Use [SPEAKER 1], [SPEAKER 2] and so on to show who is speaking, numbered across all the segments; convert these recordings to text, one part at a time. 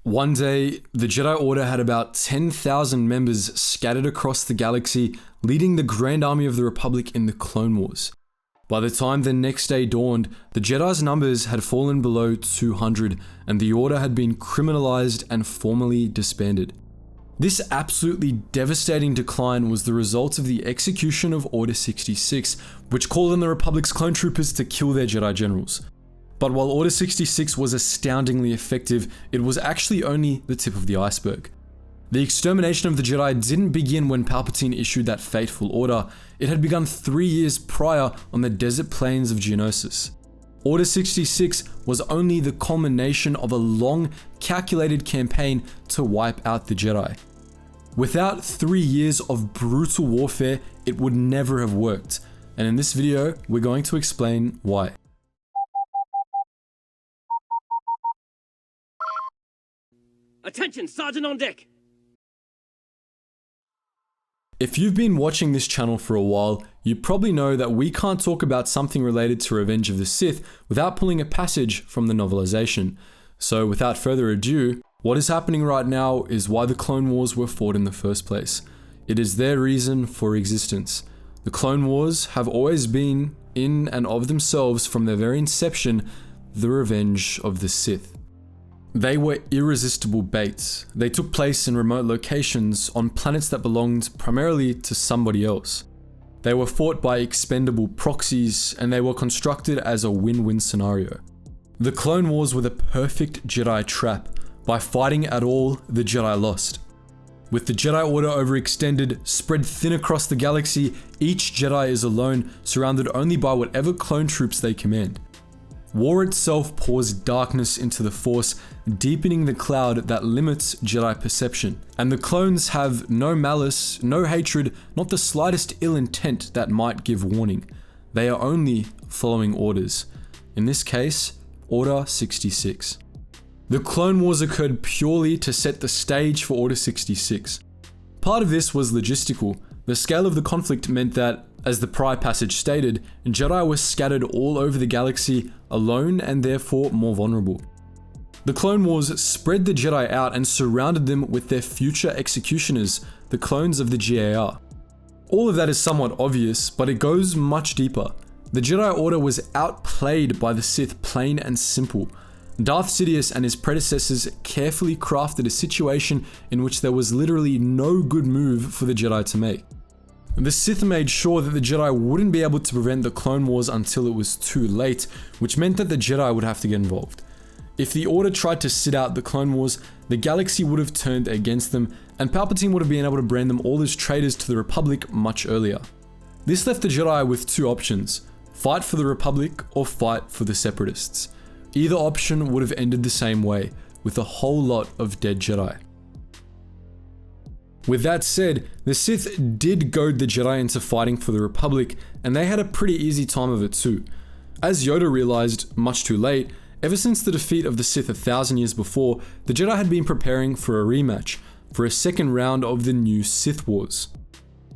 [SPEAKER 1] One day, the Jedi Order had about 10,000 members scattered across the galaxy, leading the Grand Army of the Republic in the Clone Wars. By the time the next day dawned, the Jedi's numbers had fallen below 200, and the Order had been criminalized and formally disbanded. This absolutely devastating decline was the result of the execution of Order 66, which called on the Republic's clone troopers to kill their Jedi generals. But while Order 66 was astoundingly effective, it was actually only the tip of the iceberg. The extermination of the Jedi didn't begin when Palpatine issued that fateful order. It had begun 3 years prior on the desert plains of Geonosis. Order 66 was only the culmination of a long, calculated campaign to wipe out the Jedi. Without 3 years of brutal warfare, it would never have worked. And in this video, we're going to explain why.
[SPEAKER 2] Attention, Sergeant on deck!
[SPEAKER 1] If you've been watching this channel for a while, you probably know that we can't talk about something related to Revenge of the Sith without pulling a passage from the novelization. So without further ado, what is happening right now is why the Clone Wars were fought in the first place. It is their reason for existence. The Clone Wars have always been, in and of themselves from their very inception, the revenge of the Sith. They were irresistible baits. They took place in remote locations on planets that belonged primarily to somebody else. They were fought by expendable proxies, and they were constructed as a win-win scenario. The Clone Wars were the perfect Jedi trap. By fighting at all, the Jedi lost. With the Jedi Order overextended, spread thin across the galaxy, each Jedi is alone, surrounded only by whatever clone troops they command. War itself pours darkness into the Force, deepening the cloud that limits Jedi perception. And the clones have no malice, no hatred, not the slightest ill intent that might give warning. They are only following orders. In this case, Order 66. The Clone Wars occurred purely to set the stage for Order 66. Part of this was logistical. The scale of the conflict meant that, as the prior passage stated, Jedi were scattered all over the galaxy, alone and therefore more vulnerable. The Clone Wars spread the Jedi out and surrounded them with their future executioners, the clones of the GAR. All of that is somewhat obvious, but it goes much deeper. The Jedi Order was outplayed by the Sith, plain and simple. Darth Sidious and his predecessors carefully crafted a situation in which there was literally no good move for the Jedi to make. The Sith made sure that the Jedi wouldn't be able to prevent the Clone Wars until it was too late, which meant that the Jedi would have to get involved. If the Order tried to sit out the Clone Wars, the galaxy would have turned against them, and Palpatine would have been able to brand them all as traitors to the Republic much earlier. This left the Jedi with two options: fight for the Republic or fight for the Separatists. Either option would have ended the same way, with a whole lot of dead Jedi. With that said, the Sith did goad the Jedi into fighting for the Republic, and they had a pretty easy time of it too. As Yoda realized, much too late, ever since the defeat of the Sith 1,000 years before, the Jedi had been preparing for a rematch, for a second round of the new Sith Wars.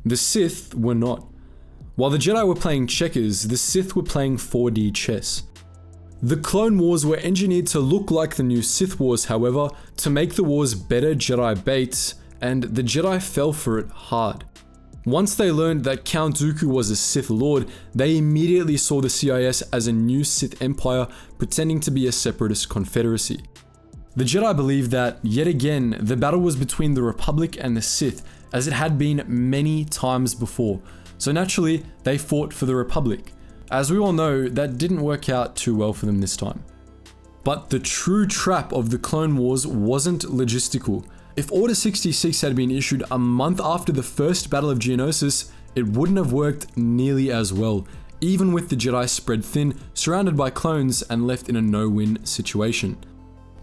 [SPEAKER 1] The Sith were not. While the Jedi were playing checkers, the Sith were playing 4D chess. The Clone Wars were engineered to look like the new Sith Wars, however, to make the wars better Jedi baits, and the Jedi fell for it hard. Once they learned that Count Dooku was a Sith Lord, they immediately saw the CIS as a new Sith Empire pretending to be a separatist confederacy. The Jedi believed that, yet again, the battle was between the Republic and the Sith, as it had been many times before, so naturally, they fought for the Republic. As we all know, that didn't work out too well for them this time. But the true trap of the Clone Wars wasn't logistical. If Order 66 had been issued a month after the first Battle of Geonosis, it wouldn't have worked nearly as well, even with the Jedi spread thin, surrounded by clones, and left in a no-win situation.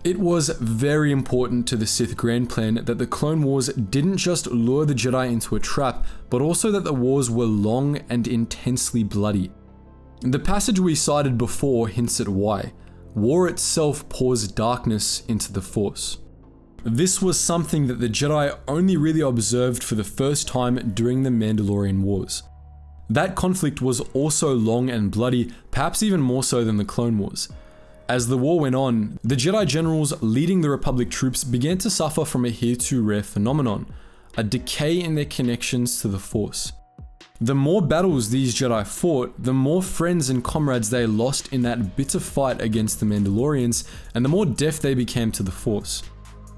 [SPEAKER 1] It was very important to the Sith grand plan that the Clone Wars didn't just lure the Jedi into a trap, but also that the wars were long and intensely bloody. The passage we cited before hints at why. War itself pours darkness into the Force. This was something that the Jedi only really observed for the first time during the Mandalorian Wars. That conflict was also long and bloody, perhaps even more so than the Clone Wars. As the war went on, the Jedi generals leading the Republic troops began to suffer from a heretofore rare phenomenon, a decay in their connections to the Force. The more battles these Jedi fought, the more friends and comrades they lost in that bitter fight against the Mandalorians, and the more deaf they became to the Force.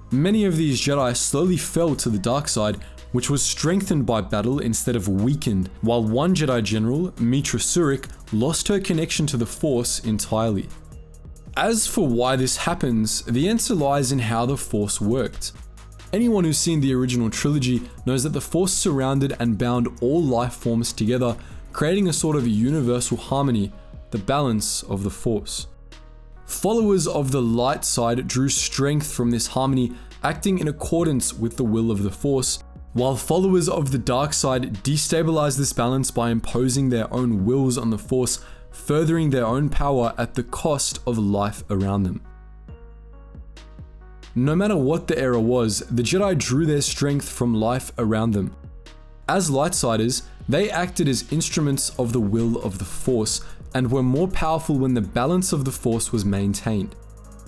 [SPEAKER 1] Many of these Jedi slowly fell to the dark side, which was strengthened by battle instead of weakened, while one Jedi general, Mitra Surik, lost her connection to the Force entirely. As for why this happens, the answer lies in how the Force worked. Anyone who's seen the original trilogy knows that the Force surrounded and bound all life forms together, creating a sort of universal harmony, the balance of the Force. Followers of the light side drew strength from this harmony, acting in accordance with the will of the Force, while followers of the dark side destabilized this balance by imposing their own wills on the Force, furthering their own power at the cost of life around them. No matter what the era was, the Jedi drew their strength from life around them. As lightsiders, they acted as instruments of the will of the Force, and were more powerful when the balance of the Force was maintained.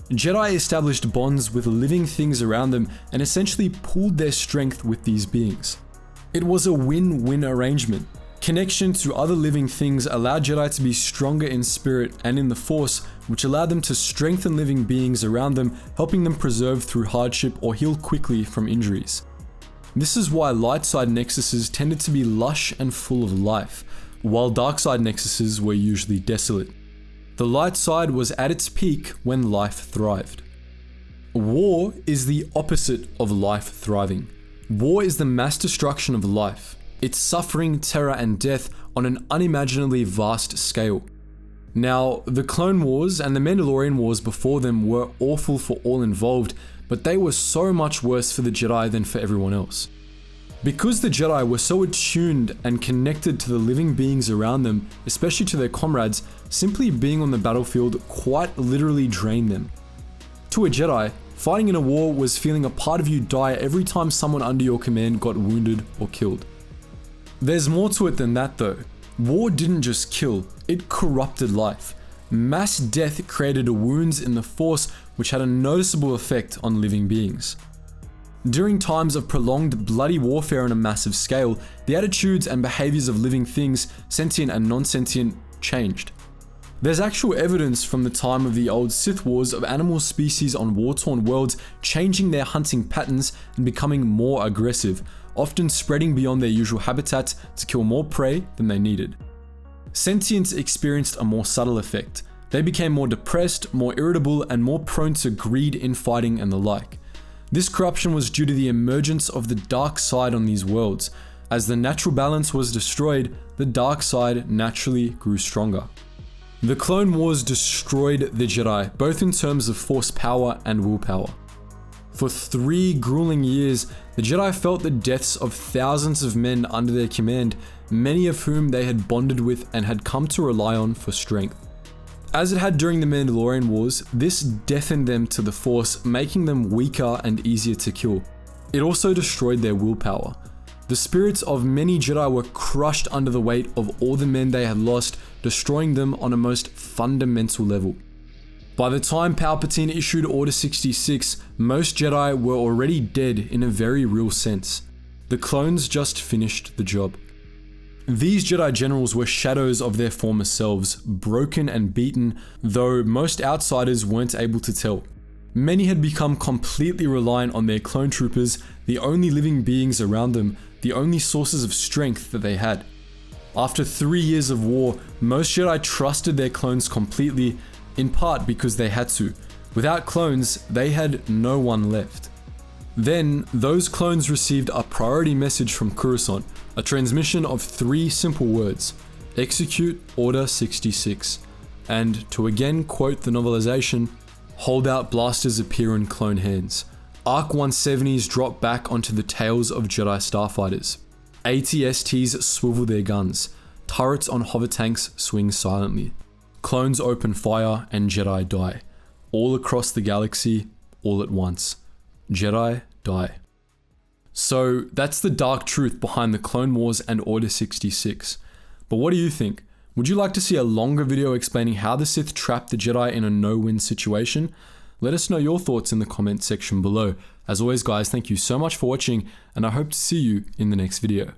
[SPEAKER 1] Jedi established bonds with living things around them and essentially pooled their strength with these beings. It was a win-win arrangement. Connection to other living things allowed Jedi to be stronger in spirit and in the Force, which allowed them to strengthen living beings around them, helping them preserve through hardship or heal quickly from injuries. This is why light side nexuses tended to be lush and full of life, while dark side nexuses were usually desolate. The light side was at its peak when life thrived. War is the opposite of life thriving. War is the mass destruction of life. It's suffering, terror, and death on an unimaginably vast scale. Now, the Clone Wars and the Mandalorian Wars before them were awful for all involved, but they were so much worse for the Jedi than for everyone else. Because the Jedi were so attuned and connected to the living beings around them, especially to their comrades, simply being on the battlefield quite literally drained them. To a Jedi, fighting in a war was feeling a part of you die every time someone under your command got wounded or killed. There's more to it than that though. War didn't just kill, it corrupted life. Mass death created wounds in the Force which had a noticeable effect on living beings. During times of prolonged bloody warfare on a massive scale, the attitudes and behaviors of living things, sentient and non-sentient, changed. There's actual evidence from the time of the old Sith Wars of animal species on war-torn worlds changing their hunting patterns and becoming more aggressive, often spreading beyond their usual habitats to kill more prey than they needed. Sentients experienced a more subtle effect. They became more depressed, more irritable, and more prone to greed, infighting, and the like. This corruption was due to the emergence of the dark side on these worlds. As the natural balance was destroyed, the dark side naturally grew stronger. The Clone Wars destroyed the Jedi, both in terms of Force power and willpower. For 3 grueling years, the Jedi felt the deaths of thousands of men under their command, many of whom they had bonded with and had come to rely on for strength. As it had during the Mandalorian Wars, this deafened them to the Force, making them weaker and easier to kill. It also destroyed their willpower. The spirits of many Jedi were crushed under the weight of all the men they had lost, destroying them on a most fundamental level. By the time Palpatine issued Order 66, most Jedi were already dead in a very real sense. The clones just finished the job. These Jedi generals were shadows of their former selves, broken and beaten, though most outsiders weren't able to tell. Many had become completely reliant on their clone troopers, the only living beings around them, the only sources of strength that they had. After 3 years of war, most Jedi trusted their clones completely, in part because they had to. Without clones, they had no one left. Then, those clones received a priority message from Coruscant, a transmission of 3 simple words: execute Order 66, and to again quote the novelization, holdout blasters appear in clone hands. Arc 170s drop back onto the tails of Jedi starfighters. AT-STs swivel their guns. Turrets on hover tanks swing silently. Clones open fire and Jedi die. All across the galaxy, all at once. Jedi die. So that's the dark truth behind the Clone Wars and Order 66. But what do you think? Would you like to see a longer video explaining how the Sith trapped the Jedi in a no-win situation? Let us know your thoughts in the comment section below. As always guys, thank you so much for watching, and I hope to see you in the next video.